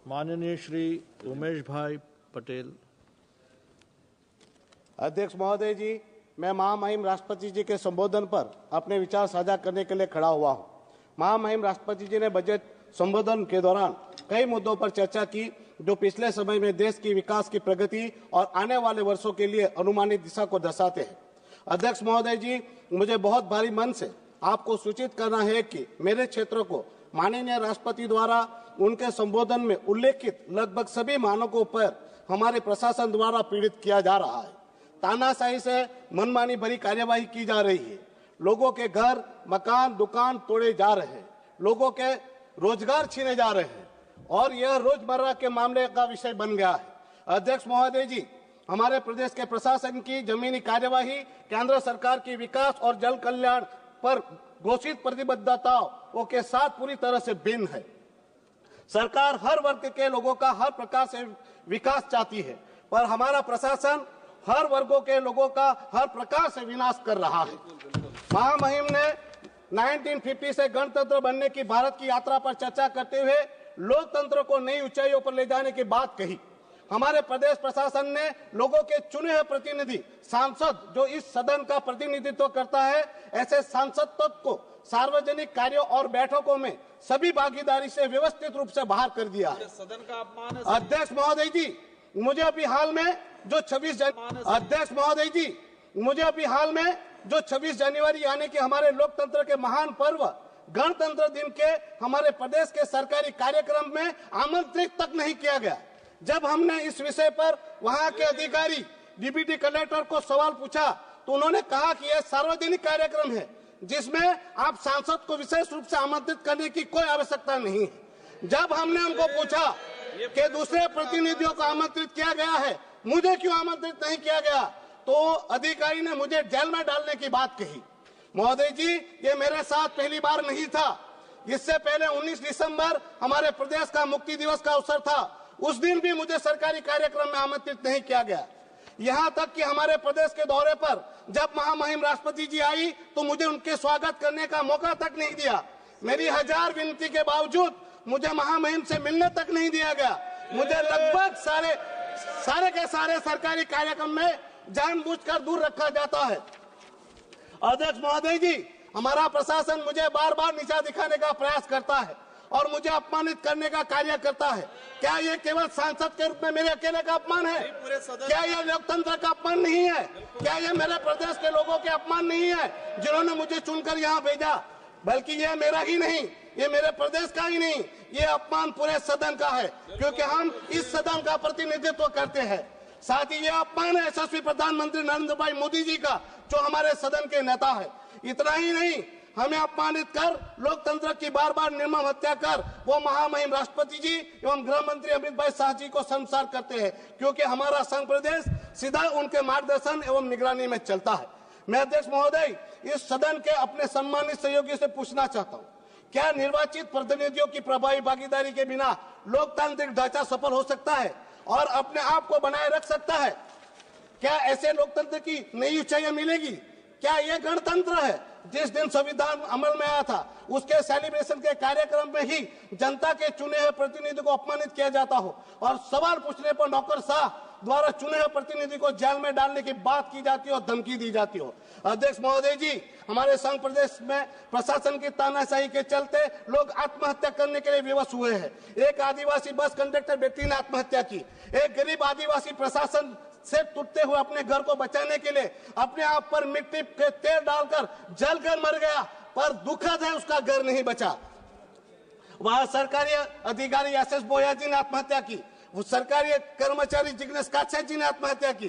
माननीय श्री उमेश भाई पटेल। अध्यक्ष महोदय जी, मैं महामहिम राष्ट्रपति जी के संबोधन पर अपने विचार साझा करने के लिए खड़ा हुआ हूं। महामहिम राष्ट्रपति जी ने बजट संबोधन के दौरान कई मुद्दों पर चर्चा की जो पिछले समय में देश की विकास की प्रगति और आने वाले वर्षों के लिए अनुमानित दिशा को दर्शाते हैं। अध्यक्ष महोदय जी, मुझे बहुत भारी मन से आपको सूचित करना है कि मेरे क्षेत्र को माननीय राष्ट्रपति द्वारा उनके संबोधन में उल्लेखित लगभग सभी मानकों पर हमारे प्रशासन द्वारा पीड़ित किया जा रहा है। तानाशाही से मनमानी भरी कार्यवाही की जा रही है। लोगों के घर, मकान, दुकान तोड़े जा रहे हैं। लोगों के रोजगार छीने जा रहे हैं और यह रोजमर्रा के मामले का विषय बन गया है। अध्यक्ष महोदय जी, हमारे प्रदेश के प्रशासन की जमीनी कार्यवाही केंद्र सरकार की विकास और जल कल्याण पर घोषित प्रतिबद्धताओं के साथ पूरी तरह से भिन्न है। सरकार हर वर्ग के लोगों का हर प्रकार से विकास चाहती है, पर हमारा प्रशासन हर वर्गों के लोगों का हर प्रकार से विनाश कर रहा है। महामहिम ने 1950 से गणतंत्र बनने की भारत की यात्रा पर चर्चा करते हुए लोकतंत्र को नई ऊंचाइयों पर ले जाने की बात कही। हमारे प्रदेश प्रशासन ने लोगों के चुने हुए प्रतिनिधि सांसद जो इस सदन का प्रतिनिधित्व करता है, ऐसे सांसद तक को सार्वजनिक कार्यों और बैठकों में सभी भागीदारी से व्यवस्थित रूप से बाहर कर दिया है। सदन का अपमान है। अध्यक्ष महोदय जी, मुझे अभी हाल में जो 26 जनवरी यानी कि हमारे लोकतंत्र के महान पर्व गणतंत्र दिन के हमारे प्रदेश के सरकारी कार्यक्रम में आमंत्रित तक नहीं किया गया। जब हमने इस विषय पर वहां के अधिकारी डिप्टी कलेक्टर को सवाल पूछा तो उन्होंने कहा कि यह सार्वजनिक कार्यक्रम है जिसमें आप सांसद को विशेष रूप से आमंत्रित करने की कोई आवश्यकता नहीं है। जब हमने उनको पूछा कि दूसरे प्रतिनिधियों को आमंत्रित किया गया है, मुझे क्यों आमंत्रित नहीं किया गया, तो अधिकारी ने मुझे जेल में डालने की बात कही। महोदय जी, ये मेरे साथ पहली बार नहीं था। इससे पहले 19 दिसंबर हमारे प्रदेश का मुक्ति दिवस का अवसर था। उस दिन भी मुझे सरकारी कार्यक्रम में आमंत्रित नहीं किया गया। यहाँ तक कि हमारे प्रदेश के दौरे पर जब महामहिम राष्ट्रपति जी आई तो मुझे उनके स्वागत करने का मौका तक नहीं दिया। मेरी हजार विनती के बावजूद मुझे महामहिम से मिलने तक नहीं दिया गया। मुझे लगभग सारे के सारे सरकारी कार्यक्रम में जानबूझकर दूर रखा जाता है। अध्यक्ष महोदय जी, हमारा प्रशासन मुझे बार बार नीचा दिखाने का प्रयास करता है और मुझे अपमानित करने का कार्य करता है। क्या ये केवल सांसद के रूप में मेरे अकेले का अपमान है? क्या ये लोकतंत्र का अपमान नहीं है? क्या ये मेरे प्रदेश के लोगों के अपमान नहीं है जिन्होंने मुझे चुनकर यहाँ भेजा? बल्कि ये मेरा ही नहीं, ये मेरे प्रदेश का ही नहीं, ये अपमान पूरे सदन का है, क्योंकि हम इस सदन का प्रतिनिधित्व करते हैं। साथ ही ये अपमान है यशस्वी प्रधानमंत्री नरेंद्र भाई मोदी जी का, जो हमारे सदन के नेता है। इतना ही नहीं, हमें अपमानित कर लोकतंत्र की बार बार निर्मम हत्या कर वो महामहिम राष्ट्रपति जी एवं गृह मंत्री अमित भाई शाह जी को शर्मसार करते हैं, क्योंकि हमारा संघ प्रदेश सीधा उनके मार्गदर्शन एवं निगरानी में चलता है। मैं अध्यक्ष महोदय, इस सदन के अपने सम्मानित सहयोगी से पूछना चाहता हूँ, क्या निर्वाचित प्रतिनिधियों की प्रभावी भागीदारी के बिना लोकतांत्रिक ढांचा सफल हो सकता है और अपने आप को बनाए रख सकता है? क्या ऐसे लोकतंत्र की नई ऊंचाइयां मिलेगी? क्या यह गणतंत्र है? जिस दिन संविधान अमल में आया था उसके सेलिब्रेशन के कार्यक्रम में ही जनता के चुने हुए प्रतिनिधि को अपमानित किया जाता हो और सवाल पूछने पर नौकरशाह द्वारा चुने हुए प्रतिनिधि को जेल में डालने की बात की जाती हो, धमकी दी जाती हो। अध्यक्ष महोदय जी, हमारे संघ प्रदेश में प्रशासन की तानाशाही के चलते लोग आत्महत्या करने के लिए विवश हुए हैं। एक आदिवासी बस कंडक्टर व्यक्ति ने आत्महत्या की। एक गरीब आदिवासी प्रशासन से टूटते हुए अपने घर को बचाने के लिए अपने आप पर मिट्टी के तेल डालकर जलकर मर गया, पर दुखद है उसका घर नहीं बचा। वहां सरकारी अधिकारी एसएस बोया जी ने आत्महत्या की। वो सरकारी कर्मचारी जिग्नेश काछा जी ने आत्महत्या की।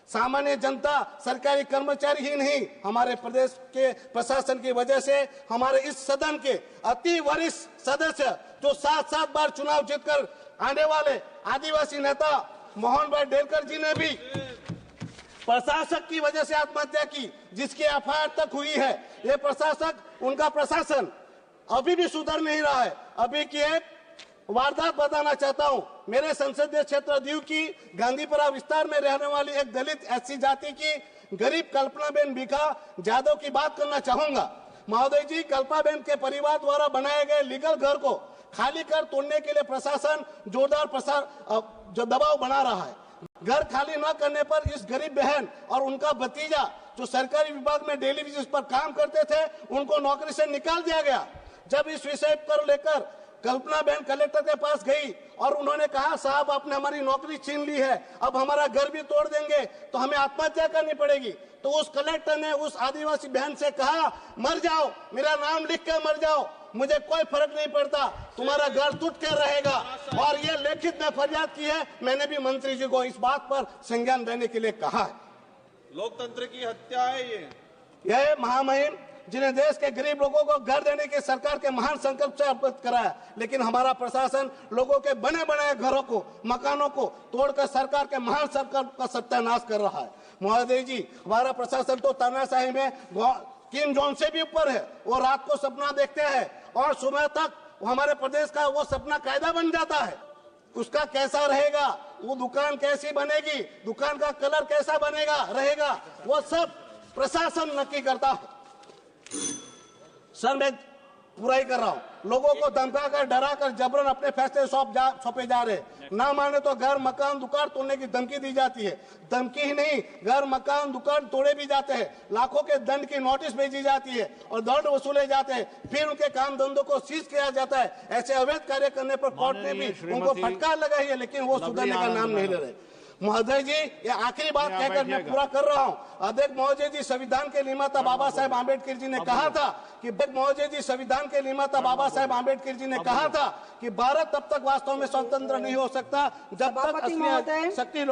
सामान्य जनता सरकारी कर्मचारी ही नहीं, हमारे प्रदेश के प्रशासन की वजह से हमारे इस सदन के अति वरिष्ठ सदस्य जो 7 बार चुनाव जीतकर आने वाले आदिवासी नेता मोहन भाई डेलकर जी ने भी प्रशासक की वजह से आत्महत्या की, जिसकी एफआईआर तक हुई है। ये प्रशासक, उनका प्रशासन अभी भी सुधर नहीं रहा है। अभी की एक वारदात बताना चाहता हूं। मेरे संसदीय क्षेत्र दीव की गांधीपुरा विस्तार में रहने वाली एक दलित एससी जाति की गरीब कल्पनाबेन भिखा जादव की बात करना चाहूंगा। महोदय जी, कल्पनाबेन के परिवार द्वारा बनाए गए लीगल घर को खाली कर तोड़ने के लिए प्रशासन जोरदार जो दबाव बना रहा है। घर खाली न करने पर इस गरीब बहन और उनका भतीजा जो सरकारी विभाग में डेली बेसिस पर काम करते थे उनको नौकरी से निकाल दिया गया। जब इस विषय पर लेकर कल्पना बहन कलेक्टर के पास गई और उन्होंने कहा साहब आपने हमारी नौकरी छीन ली है, अब हमारा घर भी तोड़ देंगे तो हमें आत्महत्या करनी पड़ेगी, तो उस कलेक्टर ने उस आदिवासी बहन से कहा मर जाओ, मेरा नाम लिख के मर जाओ, मुझे कोई फर्क नहीं पड़ता, तुम्हारा घर टूट कर रहेगा। और ये लिखित में फरियाद की है। मैंने भी मंत्री जी को इस बात पर संज्ञान देने के लिए कहा है। लोकतंत्र की हत्या है यह महामहिम जिन्हें देश के गरीब लोगों को घर देने के सरकार के महान संकल्प से अवगत कराया, लेकिन हमारा प्रशासन लोगों के बने बनाए घरों को, मकानों को तोड़कर सरकार के महान संकल्प का सत्यानाश कर रहा है। महोदय जी, हमारा प्रशासन तो तानाशाही में किम जोन से भी ऊपर है। वो रात को सपना देखते हैं और सुबह तक हमारे प्रदेश का वो सपना कायदा बन जाता है। उसका कैसा रहेगा, वो दुकान कैसी बनेगी, दुकान का कलर कैसा बनेगा रहेगा, वो सब प्रशासन नक्की करता है। सर मैं पूरा ही कर रहा हूँ। लोगों को धमका कर, डरा कर, जबरन अपने फैसले सौंपे जा रहे, ना माने तो घर मकान दुकान तोड़ने की धमकी दी जाती है। धमकी ही नहीं, घर मकान दुकान तोड़े भी जाते हैं, लाखों के दंड की नोटिस भेजी जाती है और दंड वसूले जाते हैं, फिर उनके काम धंधों को सीज किया जाता है। ऐसे अवैध कार्य करने पर कोर्ट ने भी उनको फटकार लगाई है, लेकिन वो सुधरने का नाम नहीं ले रहे। महोदय जी, ये आखिरी बात कहकर मैं पूरा कर रहा हूँ। अध्यक्ष महोदय जी, संविधान के निर्माता बाबा साहेब आम्बेडकर जी ने कहा था कि महोदय जी, संविधान के निर्माता बाबा साहेब आम्बेडकर जी ने कहा था कि भारत तब तक वास्तव में स्वतंत्र नहीं हो सकता जब तक असली शक्ति